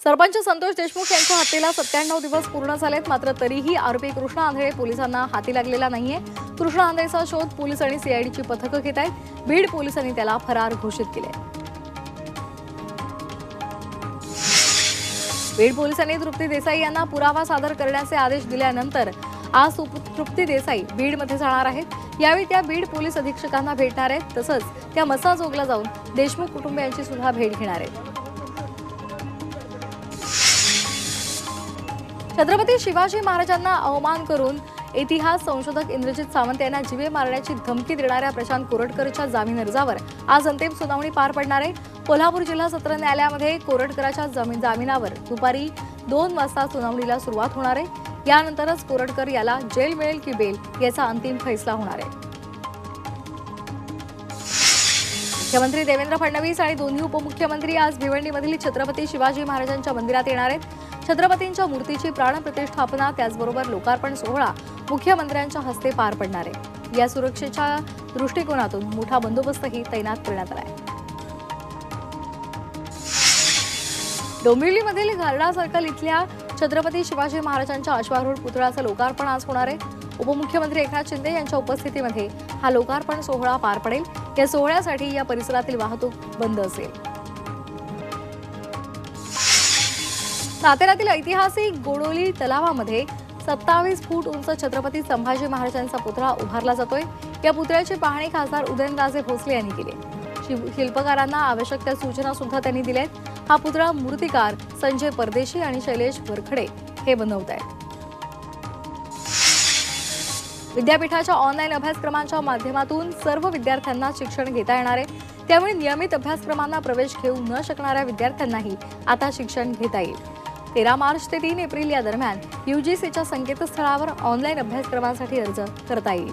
सरपंच संतोष देशमुख यांच्या हत्येला 97 दिवस पूर्ण झालेत, मात्र तरीही आरोपी कृष्णा आंधळे पोलिसांना हाती लागलेला नाहीये। कृष्णा आंधळेचा शोध पोलीस आणि सीआयडीची पथकं घेत आहेत। बीड पोलिसांनी त्याला फरार घोषित केले। बीड पोलिसांनी तृप्ती देसाई यांना पुरावा सादर करण्याचे आदेश दिल्यानंतर आज तृप्ती देसाई बीडमध्ये जाणार आहेत। यावेळी त्या बीड पोलीस अधीक्षकांना भेटणार आहेत, तसंच त्या मसाजोगला जाऊन देशमुख कुटुंबियांची सुद्धा भेट घेणार आहेत। छत्रपती शिवाजी महाराजांना अवमान करून इतिहास संशोधक इंद्रजित सावंत यांना जीवे मारण्याची धमकी देणाऱ्या प्रशांत कोरटकरच्या जामीन अर्जावर आज अंतिम सुनावणी पार पडणार आहे। कोल्हापूर जिल्हा सत्र न्यायालयामध्ये कोरटकरच्या जामिनावर दुपारी 2 वाजता सुनावणीला सुरुवात होणार आहे। यानंतरच कोरटकर याला जेल मिळेल की बेल याचा अंतिम फैसला होणार आहे। मुख्यमंत्री देवेंद्र फडणवीस आणि दोन्ही उपमुख्यमंत्री आज भिवंडीमधील छत्रपती शिवाजी महाराजांच्या मंदिरात येणार आहेत। छत्रपतींच्या मूर्तीची प्राणप्रतिष्ठापना त्याचबरोबर लोकार्पण सोहळा मुख्यमंत्र्यांच्या हस्ते पार पडणार आहे। या सुरक्षेच्या दृष्टिकोनातून मोठा बंदोबस्तही तैनात करण्यात आला आहे। डोंबिवलीमधील घारडा सर्कल इथल्या छत्रपती शिवाजी महाराजांच्या अश्वारूढ पुतळ्याचं लोकार्पण आज होणार आहे। उपमुख्यमंत्री एकनाथ शिंदे यांच्या उपस्थितीमध्ये हा लोकार्पण सोहळा पार पडेल। या सोहळ्यासाठी या परिसरातील वाहतूक बंद असेल। साताऱ्यातील ऐतिहासिक गोडोली तलावामध्ये 27 फूट उंच छत्रपती संभाजी महाराजांचा पुतळा उभारला जातोय। या पुतळ्याची पाहणी खासदार उदयनराजे भोसले यांनी केली। शिल्पकारांना आवश्यक त्या सूचना सुद्धा त्यांनी दिल्यात। हा पुतळा मूर्तिकार संजय परदेशी आणि शैलेश वरखडे हे बनवत आहेत। विद्यापीठाच्या ऑनलाईन अभ्यासक्रमांच्या माध्यमातून सर्व विद्यार्थ्यांना शिक्षण घेता येणार आहे। त्यामुळे नियमित अभ्यासक्रमांना प्रवेश घेऊ न शकणाऱ्या विद्यार्थ्यांनाही आता शिक्षण घेता येईल। 13 मार्च ते 3 एप्रिल या दरम्यान यूजीसीच्या संकेतस्थळावर ऑनलाईन अभ्यासक्रमांसाठी अर्ज करता येईल।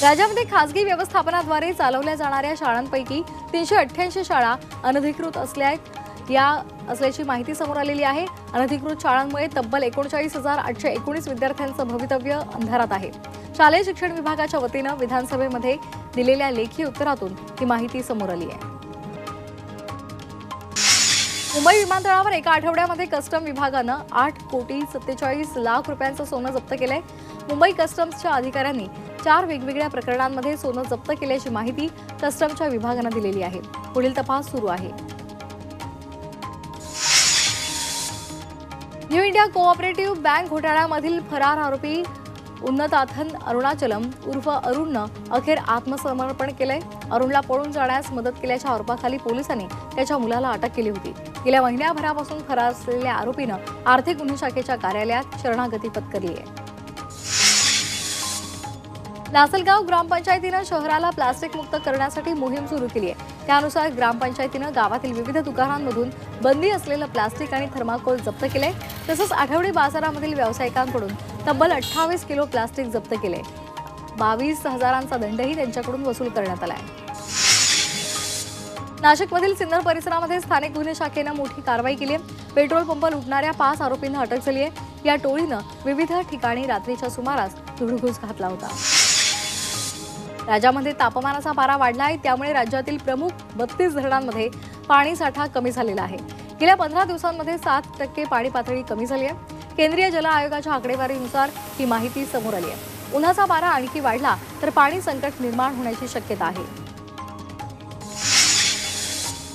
राज्यामध्ये खासगी व्यवस्थापनाद्वारे चालवल्या जाणाऱ्या शाळांपैकी 388 शाळा अनधिकृत असल्याची माहिती समोर आलेली आहे। अनधिकृत शाळांमुळे तब्बल 39,819 विद्यार्थ्यांचं भवितव्य अंधारात आहे। शालेय शिक्षण विभागाच्या वतीनं विधानसभेमध्ये दिलेल्या लेखी उत्तरातून ही माहिती समोर आली आहे। मुंबई विमानतळावर एका आठवड्यामध्ये कस्टम विभागानं 8,47,00,000 रुपयांचं सोनं जप्त केलंय। मुंबई कस्टम्सच्या अधिकाऱ्यांनी 4 वेगवेगळ्या प्रकरणांमध्ये सोनं जप्त केल्याची माहिती कस्टमच्या विभागानं दिलेली आहे। पुढील तपास सुरू आहे। न्यू इंडिया कोऑपरेटिव्ह बँक घोटाळ्यामधील फरार आरोपी उन्नताथन अरुणाचलम उर्फ अरुणनं अखेर आत्मसमर्पण केलंय। अरुणला पळून जाण्यास मदत केल्याच्या आरोपाखाली पोलिसांनी त्याच्या मुलाला अटक केली होती। गेल्या महिन्याभरापासून फरार असलेल्या आरोपीनं आर्थिक गुन्हे शाखेच्या कार्यालयात शरणागती पत्करली आहे। लासलगाव ग्रामपंचायतीनं शहराला प्लास्टिक मुक्त करण्यासाठी मोहीम सुरू केली आहे। त्यानुसार ग्रामपंचायतीनं गावातील विविध दुकानांमधून बंदी असलेलं प्लास्टिक आणि थर्माकोल जप्त केले। तसंच आठवडी बाजारामधील व्यावसायिकांकडून तब्बल 28 किलो प्लास्टिक जप्त केले। 22,000चा दंडही त्यांच्याकडून वसूल करण्यात आला आहे। नाशिकमधील सिन्नर परिसरामध्ये स्थानिक गुन्हे शाखेनं मोठी कारवाई केली आहे। पेट्रोल पंप लुटणाऱ्या 5 आरोपींना अटक झाली आहे। या टोळीनं विविध ठिकाणी रात्रीच्या सुमारास धुडगूस घातला होता। राज्यामध्ये तापमानाचा पारा वाढला आहे, त्यामुळे राज्यातील प्रमुख 32 धरणांमध्ये पाणी साठा कमी झालेला आहे। गेल्या 15 दिवसांमध्ये 7% पाणी पातळी कमी झाली आहे। केंद्रीय जल आयोगाच्या आकडेवारीनुसार ही माहिती समोर आली आहे। उन्हाचा पारा आणखी वाढला तर पाणी संकट निर्माण होण्याची शक्यता आहे।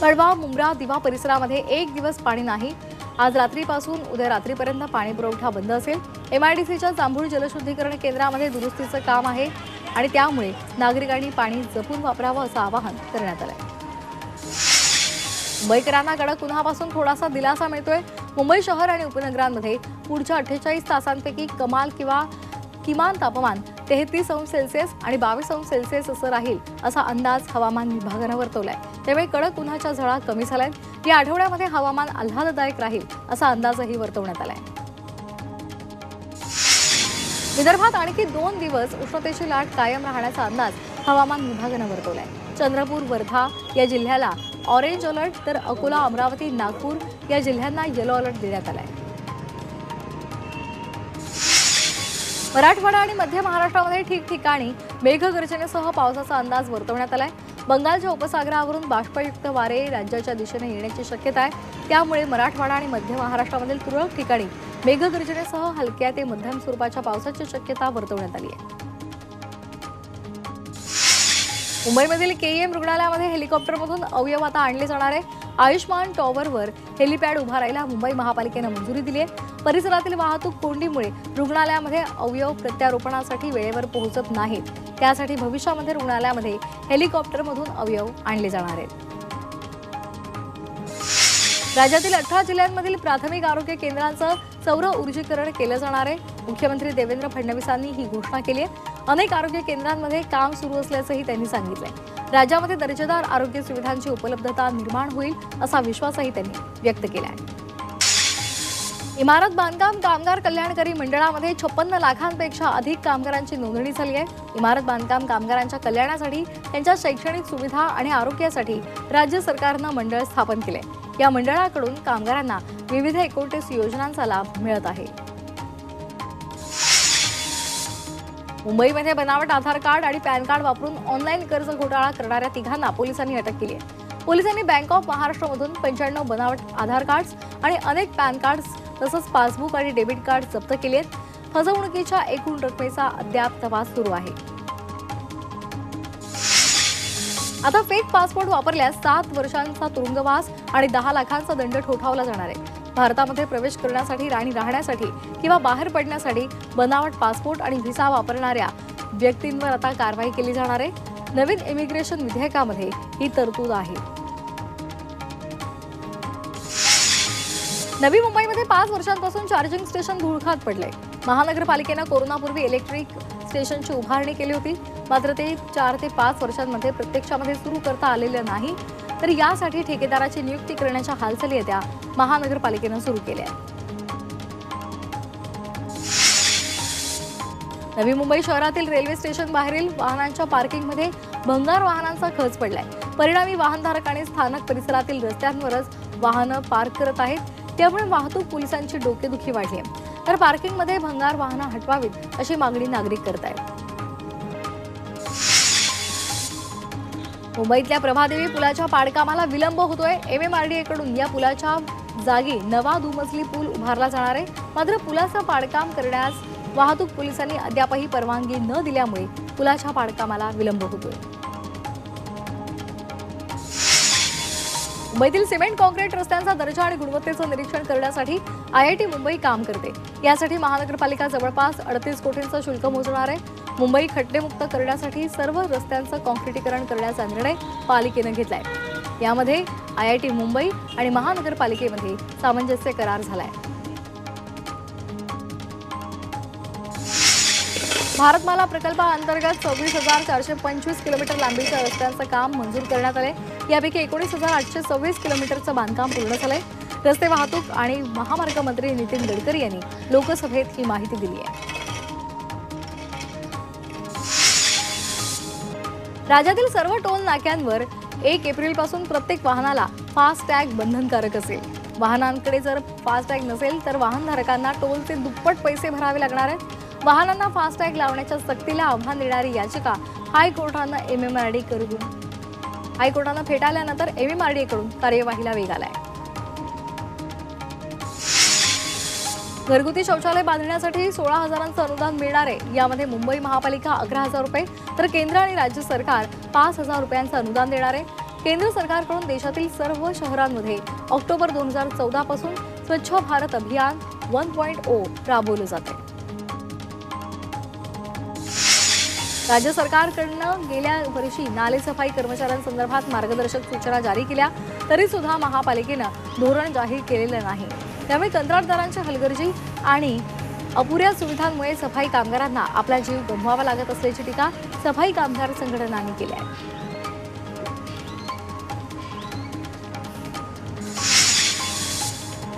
कळवा, मुंब्रा, दिवा परिसरामध्ये 1 दिवस पाणी नाही। आज रात्रीपासून उद्या रात्रीपर्यंत पाणी पुरवठा बंद असेल। MIDCच्या जांभूळ जलशुद्धीकरण केंद्रामध्ये दुरुस्तीचं काम आहे आणि त्यामुळे नागरिकांनी पाणी जपून वापरावं असं आवाहन करण्यात आलंय। मुंबईकरांना कडक उन्हापासून थोडासा दिलासा मिळतोय। मुंबई शहर आणि उपनगरांमध्ये पुढच्या 48 तासांपैकी कमाल किंवा किमान तापमान 33°C आणि 22°C असं राहील असा अंदाज हवामान विभागानं वर्तवलाय। त्यामुळे कडक उन्हाच्या झळा कमी झाल्यात। या आठवड्यामध्ये हवामान आल्हाददायक राहील असा अंदाजही वर्तवण्यात आलाय। विदर्भात आणखी 2 दिवस उष्णतेची लाट कायम राहण्याचा अंदाज हवामान विभागानं वर्तवलाय। चंद्रपूर, वर्धा या जिल्ह्याला ऑरेंज अलर्ट तर अकोला, अमरावती, नागपूर या जिल्ह्यांना येलो अलर्ट देण्यात आलाय। मराठवाडा आणि मध्य महाराष्ट्रामध्ये ठिकठिकाणी मेघगर्जनेसह पावसाचा अंदाज वर्तवण्यात आलाय। बंगालच्या उपसागरावरून बाष्पयुक्त वारे राज्याच्या दिशेने येण्याची शक्यता आहे। त्यामुळे मराठवाडा आणि मध्य महाराष्ट्रामधील तुरळक ठिकाणी मेघगर्जनेसह हलक्या ते मध्यम स्वरूपाच्या पावसाची शक्यता वर्तवण्यात आली आहे। मुंबईमधील केईएम रुग्णालयामध्ये हेलिकॉप्टरमधून अवयव आता आणले जाणार आहे। आयुष्मान टॉवरवर हेलिपॅड उभारायला मुंबई महापालिकेने मंजुरी दिली आहे। परिसरातील वाहतूक कोंडीमुळे रुग्णालयामध्ये अवयव प्रत्यारोपणासाठी वेळेवर पोहोचत नाहीत। त्यासाठी भविष्यामध्ये रुग्णालयामध्ये हेलिकॉप्टरमधून अवयव आणले जाणार आहेत। राज्यातील 18 जिल्ह्यांमधील प्राथमिक आरोग्य केंद्रांचं सौर ऊर्जीकरण केलं जाणार आहे। मुख्यमंत्री देवेंद्र फडणवीसांनी ही घोषणा केली आहे। अनेक आरोग्य केंद्रांमध्ये काम सुरू असल्याचंही त्यांनी सांगितलंय। राज्यामध्ये दर्जेदार आरोग्य सुविधांची उपलब्धता निर्माण होईल असा विश्वासही त्यांनी व्यक्त केला आहे। इमारत बांधकाम कामगार कल्याणकारी मंडळामध्ये 56 लाखांपेक्षा अधिक कामगारांची नोंदणी झाली आहे। इमारत बांधकाम कामगारांच्या कल्याणासाठी त्यांच्या शैक्षणिक सुविधा आणि आरोग्यासाठी राज्य सरकारनं मंडळ स्थापन केले। या मंडळाकडून कामगारांना विविध 29 योजनांचा लाभ मिळत आहे। मुंबईमध्ये बनावट आधार कार्ड आणि पॅन कार्ड वापरून ऑनलाईन कर्ज घोटाळा करणाऱ्या तिघांना पोलिसांनी अटक केली आहे। पोलिसांनी बँक ऑफ महाराष्ट्रमधून 95 बनावट आधार कार्ड्स आणि अनेक पॅन कार्ड्स तसंच पासबुक आणि डेबिट कार्ड जप्त केले आहेत। फसवणुकीच्या एकूण रकमेचा अद्याप तपास सुरू आहे। आता फेक पासपोर्ट व्यापरल्यास 7 वर्षांचा तुरुंगवास आणि 10 लाखांचा दंड ठोठावला जाणार आहे। भारतामध्ये प्रवेश करण्यासाठी आणि राहण्यासाठी किंवा बाहेर पडण्यासाठी बनावट पासपोर्ट आणि व्हिसा वापरणाऱ्या व्यक्तींवर आता कारवाई केली जाणार आहे। नवीन इमिग्रेशन विधेयकामध्ये ही तरतूद आहे। नवी मुंबईमध्ये 5 वर्षांपासून चार्जिंग स्टेशन धुळखात पडले। महानगरपालिकेने कोरोनापूर्वी इलेक्ट्रिक स्टेशनची उभारणी केली होती, मात्र ते 4 ते 5 वर्षांमध्ये प्रत्यक्षामध्ये सुरू करता आलेलं नाही। तर यासाठी ठेकेदाराची नियुक्ती करण्याच्या हालचाली त्या महानगरपालिकेने सुरू केल्या आहेत। नवी मुंबई शहरातील रेल्वे स्टेशन बाहेरील वाहनांच्या पार्किंगमध्ये भंगार वाहनांचा खच पडलाय। परिणामी वाहनधारकांनी स्थानक परिसरातील रस्त्यांवरच वाहनं पार्क करत आहेत। त्यामुळे वाहतूक पोलिसांची डोकेदुखी वाढली आहे। तर पार्किंगमध्ये भंगार वाहनं हटवावीत अशी मागणी नागरिक करत आहेत। मुंबईतल्या प्रभादेवी पुलाच्या पाडकामाला विलंब होतोय। MMRDA कडून या पुलाच्या जागी नवा दुमजली पूल उभारला जाणार आहे, मात्र पुलाचं पाडकाम करण्यास वाहतूक पोलिसांनी अद्यापही परवानगी न दिल्यामुळे पुलाच्या पाडकामाला विलंब होतोय। मुंबईतील सिमेंट कॉन्क्रीट रस्त्यांचा दर्जा आणि गुणवत्तेचं निरीक्षण करण्यासाठी IIT मुंबई काम करते। यासाठी महानगरपालिका जवळपास 38 कोटींचं शुल्क मोजणार आहे। मुंबई खड्डेमुक्त करण्यासाठी सर्व रस्त्यांचं कॉन्क्रिटीकरण करण्याचा निर्णय पालिकेने घेतलाय। यामध्ये IIT मुंबई आणि महानगरपालिकेमध्ये सामंजस्य करार झालाय। भारतमाला प्रकल्पाअंतर्गत 26,425 किलोमीटर लांबीच्या रस्त्यांचं काम मंजूर करण्यात आले। यापैकी 19,826 किलोमीटरचं बांधकाम पूर्ण झालंय। रस्ते वाहतूक आणि महामार्ग मंत्री नितीन गडकरी यांनी लोकसभेत ही माहिती दिली आहे। राज्यातील सर्व टोल नाक्यांवर 1 एप्रिलपासून प्रत्येक वाहनाला फास्टॅग बंधनकारक असेल। वाहनांकडे जर फास्टॅग नसेल तर वाहनधारकांना टोलचे दुप्पट पैसे भरावे लागणार आहेत। वाहनांना फास्टॅग लावण्याच्या सक्तीला आव्हान देणारी याचिका हायकोर्टानं फेटाळल्यानंतर MMRDA कडून कार्यवाहीला वेग आलाय। घरगुती शौचालय बांधण्यासाठी 16,000चं अनुदान मिळणार आहे। यामध्ये मुंबई महापालिका 11,000 रुपये तर केंद्र आणि राज्य सरकार 5,000 रुपयांचं अनुदान देणार आहे। केंद्र सरकारकडून देशातील सर्व शहरांमध्ये ऑक्टोबर 2014 पासून स्वच्छ भारत अभियान 1.0 राबवलं जाते। राज्य सरकारकडून गेल्या वर्षी नालेसफाई कर्मचाऱ्यांसंदर्भात मार्गदर्शक सूचना जारी केल्या, तरी सुद्धा महापालिकेनं धोरण जाहीर केलेलं नाही। त्यामुळे कंत्राटदारांची हलगर्जी आणि अपुऱ्या सुविधांमुळे सफाई कामगारांना आपला जीव गमवावा लागत असल्याची टीका सफाई कामगार संघटनांनी केली आहे।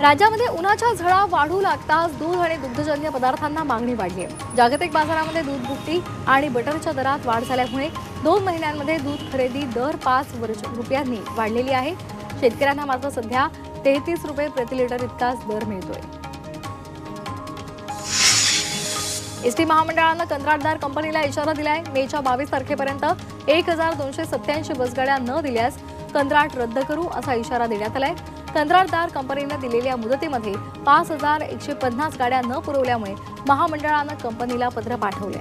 राज्यामध्ये उन्हाच्या झळा वाढू लागताच दूध आणि दुग्धजन्य पदार्थांना मागणी वाढली आहे। जागतिक बाजारामध्ये दूध भुकटी आणि बटरच्या दरात वाढ झाल्यामुळे 2 महिन्यांमध्ये दूध खरेदी दर 5 रुपयांनी वाढलेली आहे। शेतकऱ्यांना मात्र सध्या 33 रुपये प्रति लिटर इतकाच दर मिळतोय। एसटी महामंडळानं कंत्राटदार कंपनीला इशारा दिलाय। मेच्या 22 तारखेपर्यंत 1287 बसगाड्या न दिल्यास कंत्राट रद्द करू असा इशारा देण्यात आलाय। कंत्राटदार कंपनीने दिलेल्या मुदतीमध्ये 5150 गाड्या न पुरवल्यामुळे महामंडळानं कंपनीला पत्र पाठवले।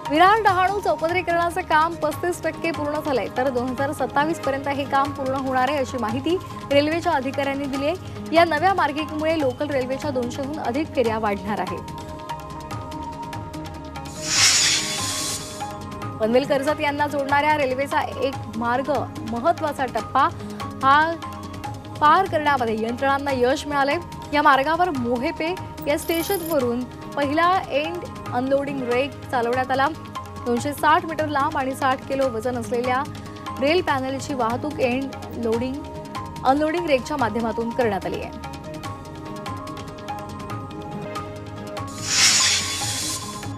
विरार डहाणू चौपदरीकरणाचे काम 35% पूर्ण झालंय, तर 2027 पर्यंत हे काम पूर्ण होणार आहे अशी माहिती रेल्वेच्या अधिकाऱ्यांनी दिली आहे। या नव्या मार्गिकेमुळे लोकल रेल्वेच्या 200हून अधिक फेऱ्या वाढणार आहेत। पनवेल कर्जत यांना जोडणाऱ्या रेल्वेचा एक मार्ग महत्त्वाचा टप्पा हा पार करण्यामध्ये यंत्रणांना यश मिळाले। या मार्गावर मोहेपे या स्टेशनवरून पहिला एंड अनलोडिंग रेक चालवण्यात आला। 260 मीटर लांब आणि 60 किलो वजन असलेल्या रेल पॅनलची वाहतूक एंड लोडिंग अनलोडिंग रेकच्या माध्यमातून करण्यात आली आहे।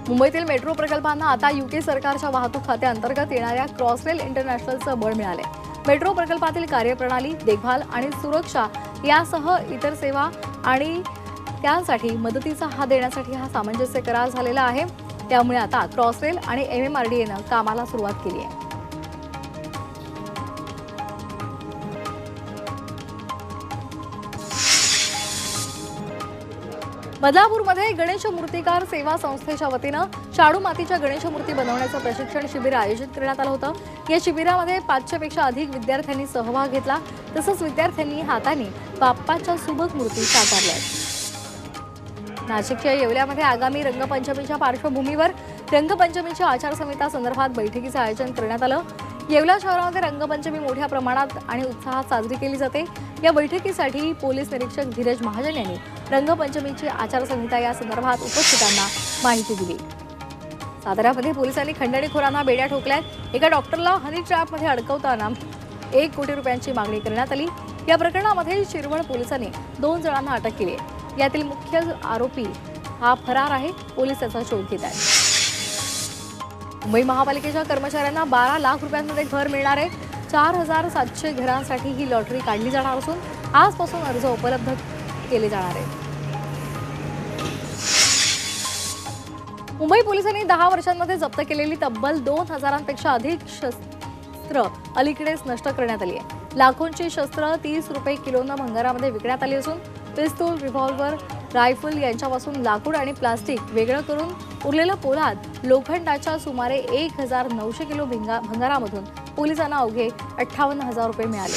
मुंबईतील मेट्रो प्रकल्पांना आता यूके सरकारच्या वाहतूक खात्याअंतर्गत येणाऱ्या क्रॉसरेल इंटरनॅशनलचं बळ मिळाले। मेट्रो प्रकल्पातील कार्यप्रणाली, देखभाल आणि सुरक्षा यासह इतर सेवा आणि त्यासाठी मदतीचा हात देण्यासाठी हा सामंजस्य करार झालेला आहे। त्यामुळे आता क्रॉसरेल आणि MMRDAनं कामाला सुरुवात केली आहे। बदलापूरमध्ये गणेश मूर्तिकार सेवा संस्थेच्या वतीनं शाडू मातीच्या गणेश मूर्ती बनवण्याचं प्रशिक्षण शिबिर आयोजित करण्यात आलं होतं। या शिबिरामध्ये 500 पेक्षा अधिक विद्यार्थ्यांनी सहभाग घेतला। तसंच विद्यार्थ्यांनी हाताने बाप्पाच्या सुबक मूर्ती साकारल्या। नाशिकच्या येवल्यामध्ये आगामी रंगपंचमीच्या पार्श्वभूमीवर रंगपंचमीच्या आचारसंहिता संदर्भात बैठकीचे आयोजन करण्यात आलं। येवला शहरामध्ये रंगपंचमी मोठ्या प्रमाणात आणि उत्साहात साजरी केली जाते। या बैठकीसाठी पोलीस निरीक्षक धीरज महाजन यांनी रंगपंचमीची आचारसंहिता या संदर्भात उपस्थितांना माहिती दिली। साताऱ्यामध्ये पोलिसांनी खंडणीखोरांना बेड्या ठोकल्यात। एका डॉक्टरला हनी ट्रॅपमध्ये अडकवताना 1 कोटी रुपयांची मागणी करण्यात आली। या प्रकरणामध्ये शिरवळ पोलिसांनी 2 जणांना अटक केली आहे। यातील मुख्य आरोपी हा फरार आहे। पोलीस त्याचा शोध घेत आहेत। मुंबई महापालिकेच्या कर्मचाऱ्यांना 12 लाख रुपयांमध्ये घर मिळणार आहे। 4700 घरांसाठी ही लॉटरी काढली जाणार असून आजपासून अर्ज उपलब्ध केले जाणार आहेत। मुंबई पोलिसांनी 10 वर्षांमध्ये जप्त केलेली तब्बल 2000पेक्षा अधिक शस्त्र अलीकडेच नष्ट करण्यात आली आहे। लाखोंची शस्त्र 30 रुपये किलोनं भंगारामध्ये विकण्यात आली असून पिस्तूल, रिव्हॉल्व्हर, रायफल यांच्यापासून लाकूड आणि प्लास्टिक वेगळं करून उरलेलं पोलाद, लोखंडाच्या सुमारे 1900 किलो भंगारामधून पोलिसांना अवघे 58,000 रुपये मिळाले।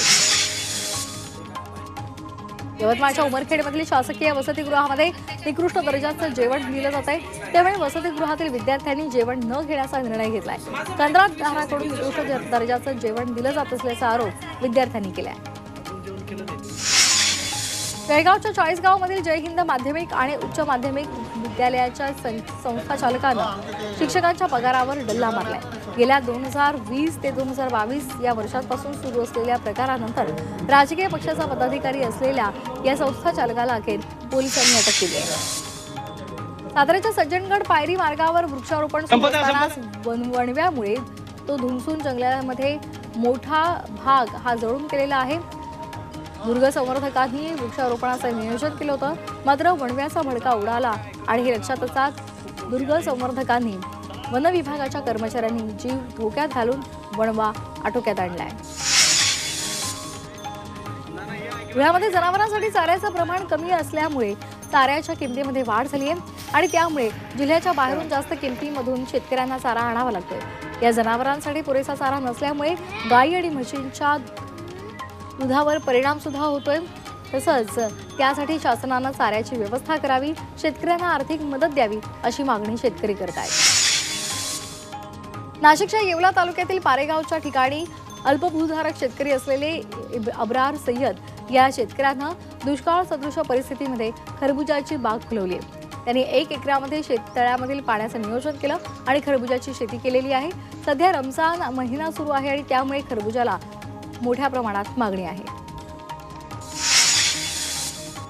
यवतमाळच्या उमरखेडमधील शासकीय वसतिगृहामध्ये निकृष्ट दर्जाचं जेवण दिलं जात आहे। त्यामुळे वसतिगृहातील विद्यार्थ्यांनी जेवण न घेण्याचा निर्णय घेतलाय। कंत्राटदाराकडून निकृष्ट दर्जाचं जेवण दिलं जात असल्याचा आरोप विद्यार्थ्यांनी केलाय। जळगावच्या चाळीसगावमधील जय हिंद माध्यमिक आणि उच्च माध्यमिक विद्यालयाच्या संस्थाचालकानं शिक्षकांच्या पगारावर डल्ला मारलाय। गेल्या 2020 ते 2022 या वर्षांपासून सुरू असलेल्या प्रकारानंतर राजकीय पक्षाचा पदाधिकारी असलेल्या या संस्थाचालकाला अखेर पोलिसांनी अटक केली आहे। साताऱ्याच्या सज्जनगड पायरी मार्गावर वृक्षारोपण सुरू असतानाच वणव्यामुळे तो धुमसून जंगलामध्ये मोठा भाग हा जळून गेलेला आहे। दुर्ग संवर्धकांनी वृक्षारोपणाचं नियोजन केलं होतं, मात्र वणव्याचा भडका उडाला आणि हे लक्षात येताच दुर्ग संवर्धकांनी वन विभागाच्या कर्मचाऱ्यांनी जीव धोक्यात घालून वणवा आटोक्यात आणलाय। धुळ्यामध्ये जनावरांसाठी चाऱ्याचं प्रमाण कमी असल्यामुळे चाऱ्याच्या किमतीमध्ये वाढ झाली आहे आणि त्यामुळे जिल्ह्याच्या बाहेरून जास्त किमतीमधून शेतकऱ्यांना चारा आणावा लागतोय। या जनावरांसाठी पुरेसा चारा नसल्यामुळे गायी आणि म्हशींच्या दुधावर परिणाम सुद्धा होतोय। तसंच त्यासाठी शासनानं चाऱ्याची व्यवस्था करावी, शेतकऱ्यांना आर्थिक मदत द्यावी अशी मागणी शेतकरी करत आहेत। नाशिकच्या येवला तालुक्यातील पारेगावच्या ठिकाणी अल्पभूधारक शेतकरी असलेले अब्रार सय्यद या शेतकऱ्यांना दुष्काळ सदृश परिस्थितीमध्ये खरबुजाची बाग फुलवली आहे। त्यांनी 1 एकरामध्ये शेततळ्यामधील पाण्याचं नियोजन केलं आणि खरबुजाची शेती केलेली आहे। सध्या रमजान महिना सुरू आहे आणि त्यामुळे खरबुजाला मोठ्या प्रमाणात मागणी आहे।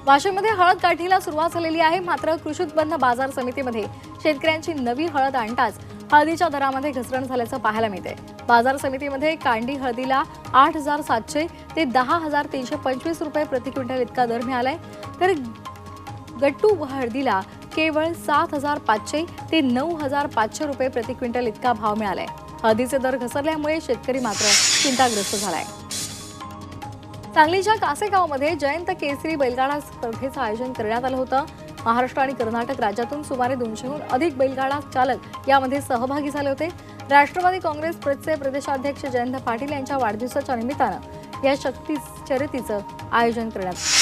वाशिममध्ये हळद काढणीला सुरुवात झालेली आहे, मात्र कृषी उत्पन्न बाजार समितीमध्ये शेतकऱ्यांची नवी हळद आणताच हळदीच्या दरामध्ये घसरण झाल्याचं पाहायला मिळते। बाजार समितीमध्ये कांडी हळदीला 8,700 ते 10,325 रुपये प्रति क्विंटल इतका दर मिळालाय, तर गट्टू हळदीला केवळ 7,500 ते 9,500 रुपये प्रति क्विंटल इतका भाव मिळालाय। हळदीचे दर घसरल्यामुळे शेतकरी मात्र चिंताग्रस्त झालाय। सांगलीच्या कासेगावमध्ये जयंत केसरी बैलगाडा स्पर्धेचं आयोजन करण्यात आलं होतं। महाराष्ट्र आणि कर्नाटक राज्यातून सुमारे 200हून अधिक बैलगाडा चालक यामध्ये सहभागी झाले होते। राष्ट्रवादी काँग्रेस पक्षचे प्रदेशाध्यक्ष जयंत पाटील यांच्या वाढदिवसाच्या निमित्तानं या शक्ती शर्यतीचं आयोजन करण्यात आलं।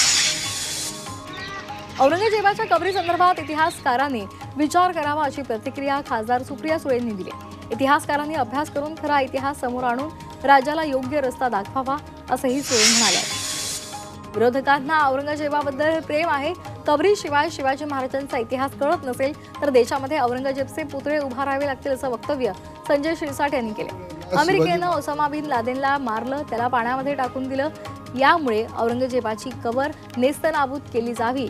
औरंगजेबाच्या कबरीसंदर्भात इतिहासकारांनी विचार करावा अशी प्रतिक्रिया खासदार सुप्रिया सुळेंनी दिली। इतिहासकारांनी अभ्यास करून खरा इतिहास समोर आणून राज्याला योग्य रस्ता दाखवावा असंही सुळे म्हणाले। विरोधकांना औरंगजेबाबद्दल प्रेम आहे, कबरीशिवाय शिवाजी महाराजांचा इतिहास कळत नसेल तर देशामध्ये औरंगजेबचे पुतळे उभारावे लागतील असं वक्तव्य संजय शिरसाट यांनी केले। अमेरिकेनं ओसामा बिन लादेनला मारलं, त्याला पाण्यामध्ये टाकून दिलं, यामुळे औरंगजेबाची कबर नेस्तनाबूत केली जावी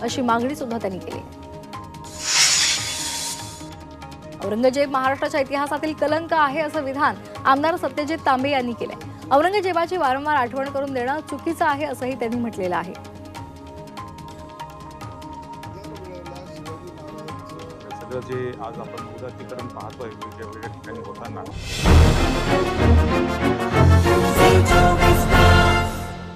अशी मागणी सुद्धा त्यांनी केली। औरंगजेब महाराष्ट्राच्या इतिहासातील कलंक आहे असं विधान आमदार सत्यजित तांबे यांनी केलंय। औरंगजेबाची वारंवार आठवण करून देणं चुकीचं आहे असंही त्यांनी म्हटलेलं आहे। सगळं जे आज आपण उदात्तीकरण पाहतोय वेगवेगळ्या ठिकाणी होताना